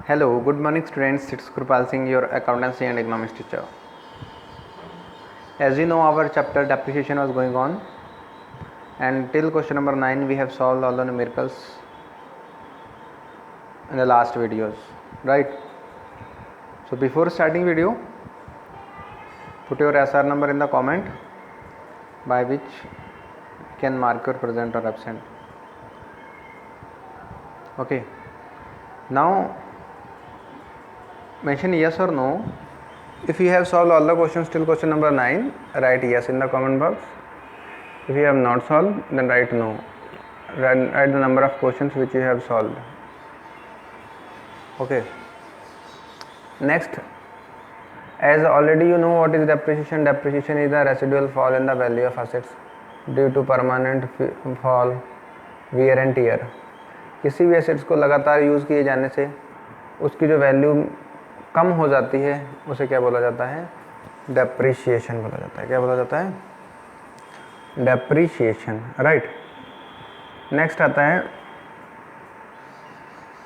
Hello, good morning students. It's Krupal Singh, your accountancy and economics teacher. As you know, our chapter depreciation was going on, and till question number 9 we have solved all the numericals in the last videos, right? So before starting video, put your SR number in the comment by which you can mark your present or absent. Okay, now mention yes or no. If you have solved all the questions till question number 9, write yes in the comment box. If you have not solved, then write no. Write the number of questions which you have solved. Okay. Next, as already you know what is depreciation. Depreciation is the residual fall in the value of assets due to permanent fall, wear and tear. किसी भी assets को लगातार use किए जाने से उसकी जो value कम हो जाती है उसे क्या बोला जाता है? डेप्रिशिएशन बोला जाता है. क्या बोला जाता है? Depreciation, right. नेक्स्ट आता है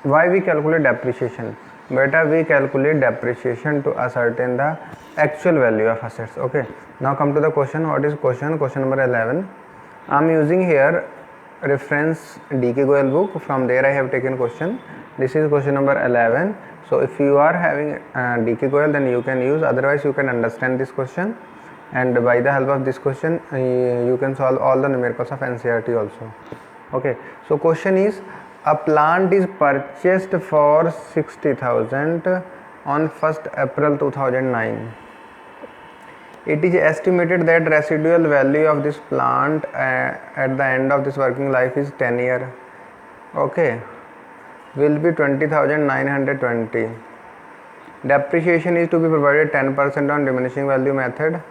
वाई वी कैलकुलेट डेप्रिशिएशन. बेटा, we calculate depreciation to ascertain the actual value of assets. Okay, now come to the question. What is question? Question number 11. I am using here reference DK Goyal book. From there I have taken question. This is question number 11. So if you are having DK Goyal, then you can use, otherwise you can understand this question, and by the help of this question you can solve all the numericals of NCERT also. Okay, so question is, a plant is purchased for 60,000 on 1st April 2009. It is estimated that residual value of this plant at the end of this working life is 10 year. Okay, will be 20,920. Depreciation is to be provided 10% on diminishing value method.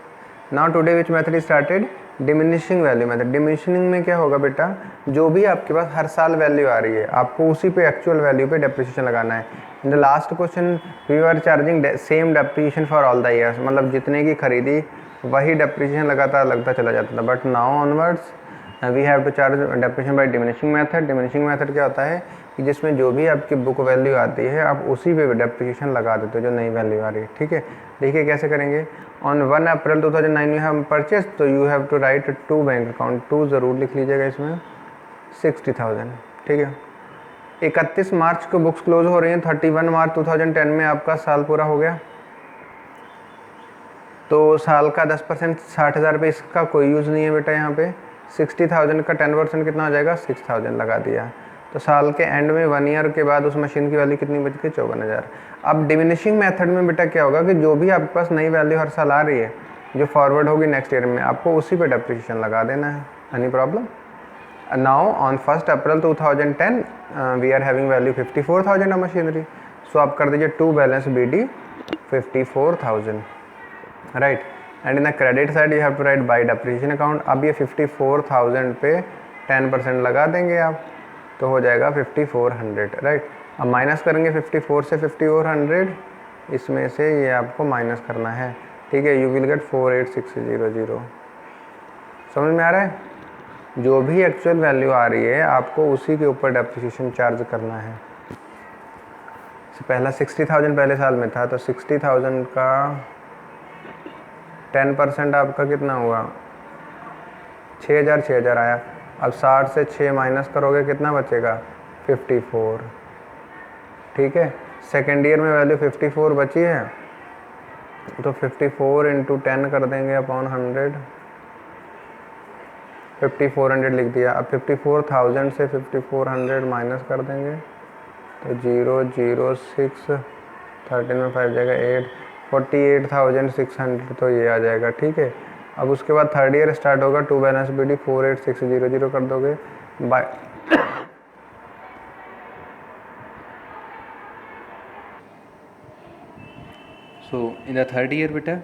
Now today which method is started? Diminishing value method. Diminishing में क्या होगा बेटा, जो भी आपके पास हर साल value आ रही है आपको उसी पे एक्चुअल वैल्यू पे डेप्रिसिएशन लगाना है. In the last question we are charging same depreciation for all the years, मतलब जितने की खरीदी वही डेप्रिसिएशन लगातार लगता चला जाता था. But now onwards we have to charge depreciation by diminishing method. Diminishing method क्या होता है कि जिसमें जो भी आपकी बुक वैल्यू आती है आप उसी पे डेप्रिसिएशन लगा देते हो जो नई वैल्यू आ रही है. ठीक है, देखिए कैसे करेंगे. On 1 April 2009 you have purchase, तो you have to write 2 bank account. 2 ज़रूर लिख लीजिएगा इसमें. 60,000. ठीक है, 31 मार्च को बुक्स क्लोज हो रही हैं. 31 मार्च 2010 में आपका साल पूरा हो गया, तो साल का 10% 60,000 रुपये, इसका कोई यूज़ नहीं है बेटा. यहाँ पे 60,000 का 10% कितना हो जाएगा? 6,000 लगा दिया. तो साल के एंड में 1 ईयर के बाद उस मशीन की वैल्यू कितनी बच गई? 54,000. अब डिमिनिशिंग मेथड में बेटा क्या होगा कि जो भी आपके पास नई वैल्यू हर साल आ रही है जो फॉरवर्ड होगी नेक्स्ट ईयर में, आपको उसी पे डेप्रिसिएशन लगा देना है. Any problem? Now on 1 April 2010 we are having value 54,000 of machinery. So आप कर दीजिए 2 balance BD 54,000, right. And in the credit side you have to write by depreciation account. अब ये 54,000 पे 10% लगा देंगे आप, तो हो जाएगा 5400, राइट. अब माइनस करेंगे 54 से 5400, इसमें से ये आपको माइनस करना है. ठीक है, यू विल गेट 48600. समझ में आ रहा है? जो भी एक्चुअल वैल्यू आ रही है आपको उसी के ऊपर डेप्रिसिएशन चार्ज करना है. पहला 60,000 पहले साल में था, तो 60,000 का 10% आपका कितना हुआ? 6,000 आया. अब 60 से 6 माइनस करोगे कितना बचेगा? 54. ठीक है, सेकेंड ईयर में वैल्यू 54 बची है, तो 54 इंटू 10 कर देंगे अपॉन 100. 5400 लिख दिया. अब 54,000 से 5400 माइनस कर देंगे, तो 006, 13 में 5 जाएगा 8, 48,600, तो ये आ जाएगा. ठीक है, अब उसके बाद थर्ड ईयर स्टार्ट होगा. 2 बैलेंस BD 48600 कर दोगे bye so in the third year beta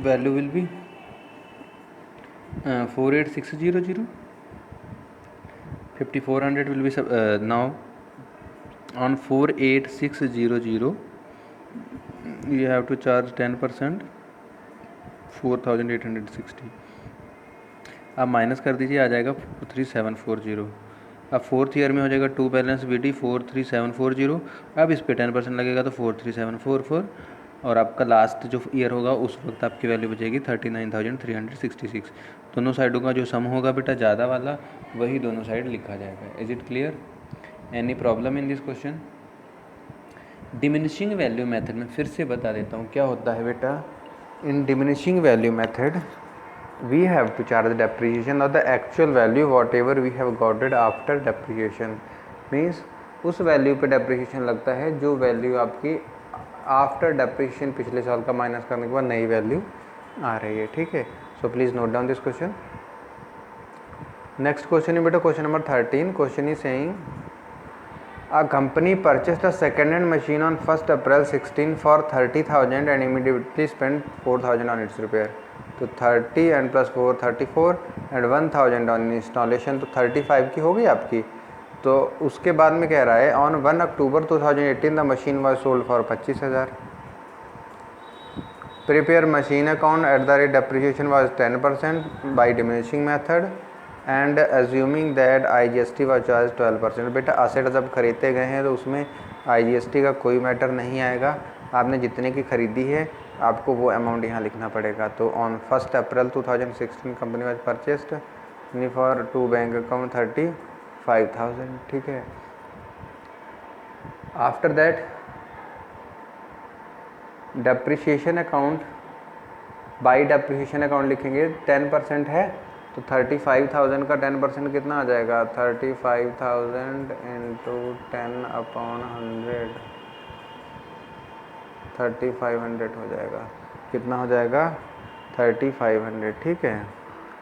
value will be 48600. 5400 will be now on 48600 you have to charge 10%, 4,860. आप माइनस कर दीजिए, आ जाएगा 4740. अब फोर्थ ईयर में हो जाएगा 2 बैलेंस BD 43740। अब इस पे 10% लगेगा तो 43744, और आपका लास्ट जो ईयर होगा उस वक्त आपकी वैल्यू बचेगी 39,366। दोनों साइडों का जो सम होगा बेटा ज़्यादा वाला, वही दोनों साइड लिखा जाएगा। Is it clear? Any problem in this question? Diminishing value method में फिर से बता देता हूँ क्या होता है बेटा। In diminishing value method we have to charge depreciation of the actual value whatever we have got it after depreciation, means उस वैल्यू पे डेप्रिसिएशन लगता है जो वैल्यू आपकी आफ्टर डेप्रिसिएशन पिछले साल का माइनस करने के बाद नई वैल्यू आ रही है, ठीक है। So please note down this question. Next question है बेटा question number 13। Question is saying a company purchased a second-hand machine on 1st April 16 for 30,000 and immediately spent 4,000 on its repair. तो 30 and plus 4 34 and 1,000 on installation, तो 35 की हो गई आपकी। तो उसके बाद में कह रहा है on 1 October 2018 the machine was sold for 25,000। Prepare machine account at the rate depreciation was 10% by diminishing method and assuming that IGST was charge 12%। बेटा असेट जब खरीदते गए हैं तो उसमें IGST का कोई मैटर नहीं आएगा। आपने जितने की खरीदी है आपको वो अमाउंट यहाँ लिखना पड़ेगा। तो on 1 April 2016 company was purchased for 2 bank account 35,000, ठीक है। After that depreciation account, by depreciation account लिखेंगे, 10% है तो 35,000 का 10% कितना आ जाएगा, 35,000 इंटू 10/100, 3500 हो जाएगा। कितना हो जाएगा, 3500, ठीक है।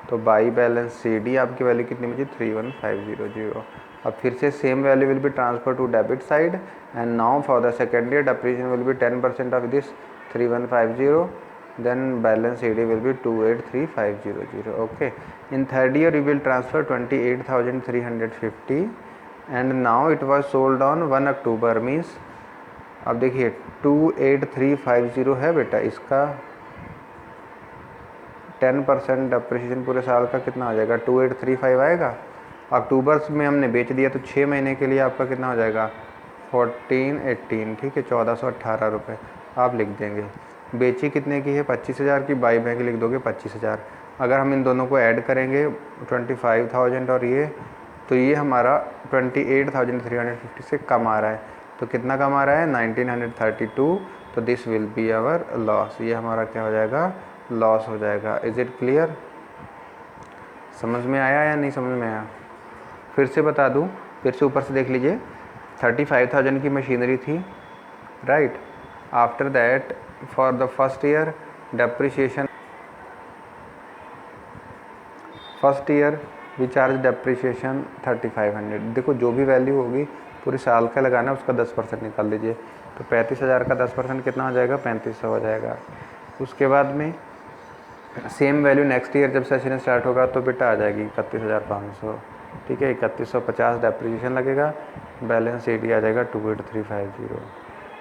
तो बाई बैलेंस CD आपकी वैल्यू कितनी बची, 31,500। अब फिर से same value will be transfer to debit side and now for the second year depreciation will be 10% of this 3150, then balance CD will be 283,500. Okay, in third year you will transfer 28,350 and now it was sold on 1 October, means अब देखिए 28350 है बेटा, इसका 10% depreciation पूरे साल का कितना आ जाएगा, 2835 आएगा। अक्टूबर में हमने बेच दिया तो 6 महीने के लिए आपका कितना हो जाएगा, 1418, ठीक है, 1418 रुपये आप लिख देंगे। बेची कितने की है, 25,000 की, बाई बैंक लिख दोगे 25,000। अगर हम इन दोनों को ऐड करेंगे 25,000 और ये, तो ये हमारा 28,350 से कम आ रहा है। तो कितना कम आ रहा है, 1932। तो this will be our loss, ये हमारा क्या हो जाएगा, लॉस हो जाएगा। Is it clear? समझ में आया या नहीं समझ में आया? फिर से बता दूं, फिर से ऊपर से देख लीजिए। 35,000 की मशीनरी थी, right. After that for the first year depreciation, first year we charge depreciation 3500। देखो जो भी वैल्यू होगी पूरे साल का लगाना, उसका 10% निकाल लीजिए। तो 35,000 का 10% कितना हो जाएगा, 3500 हो जाएगा। उसके बाद में सेम वैल्यू नेक्स्ट ईयर जब सेशन स्टार्ट होगा तो बेटा आ जाएगी 31,500, ठीक है। 3150 डेप्रिसिएशन लगेगा, बैलेंस CD आ जाएगा 28350,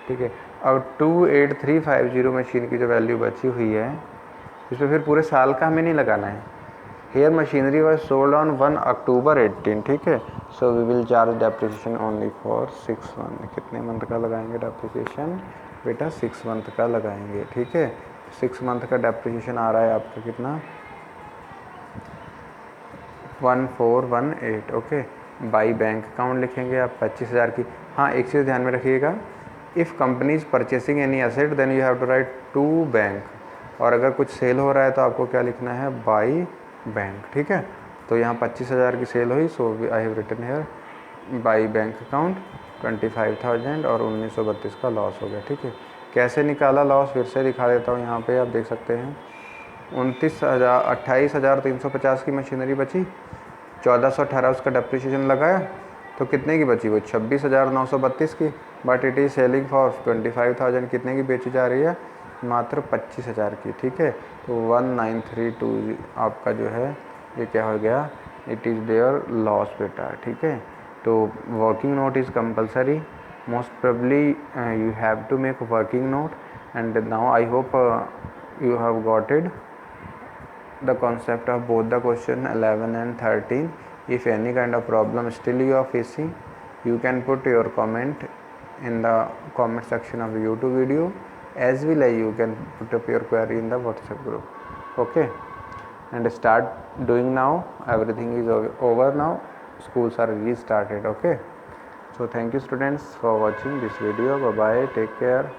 ठीक है। अब 28350 मशीन की जो वैल्यू बची हुई है इसमें फिर पूरे साल का हमें नहीं लगाना है। Here machinery was sold on 1 October 18, ठीक है। So we will charge depreciation only for 6 month. कितने मंथ का लगाएंगे डेप्रिसिएशन बेटा, 6 मंथ का लगाएंगे, ठीक है। 6 मंथ का डेप्रिसिएशन आ रहा है आपका कितना, 1418, ओके। बाई बैंक अकाउंट लिखेंगे आप 25,000 की। हाँ एक चीज़ ध्यान में रखिएगा, if company is purchasing any asset then you have to write to bank, और अगर कुछ सेल हो रहा है तो आपको क्या लिखना है, बाई बैंक, ठीक है। तो यहाँ 25,000 की सेल हुई, so I have written here by bank account 25,000 और 1932 का लॉस हो गया, ठीक है। कैसे निकाला लॉस, फिर से दिखा देता हूँ। यहाँ पे आप देख सकते हैं 28,350 की मशीनरी बची, 1418 उसका डेप्रिसिएशन लगाया तो कितने की बची, वो 26,932 की। But it is selling for 25,000, कितने की बेची जा रही है, मात्र 25,000 की, ठीक है। तो 1932 आपका जो है ये क्या हो गया, इट इज़ देयर लॉस बेटा, ठीक है। तो working note is compulsory, most probably you have to make working note and now I hope you have got it the concept of both the question 11 and 13. If any kind of problem still you are facing, you can put your comment in the comment section of the YouTube video, as well as you can put up your query in the WhatsApp group. Okay, and start doing now. Everything is over now. Schools are restarted. Okay, so thank you students for watching this video. Bye bye, take care.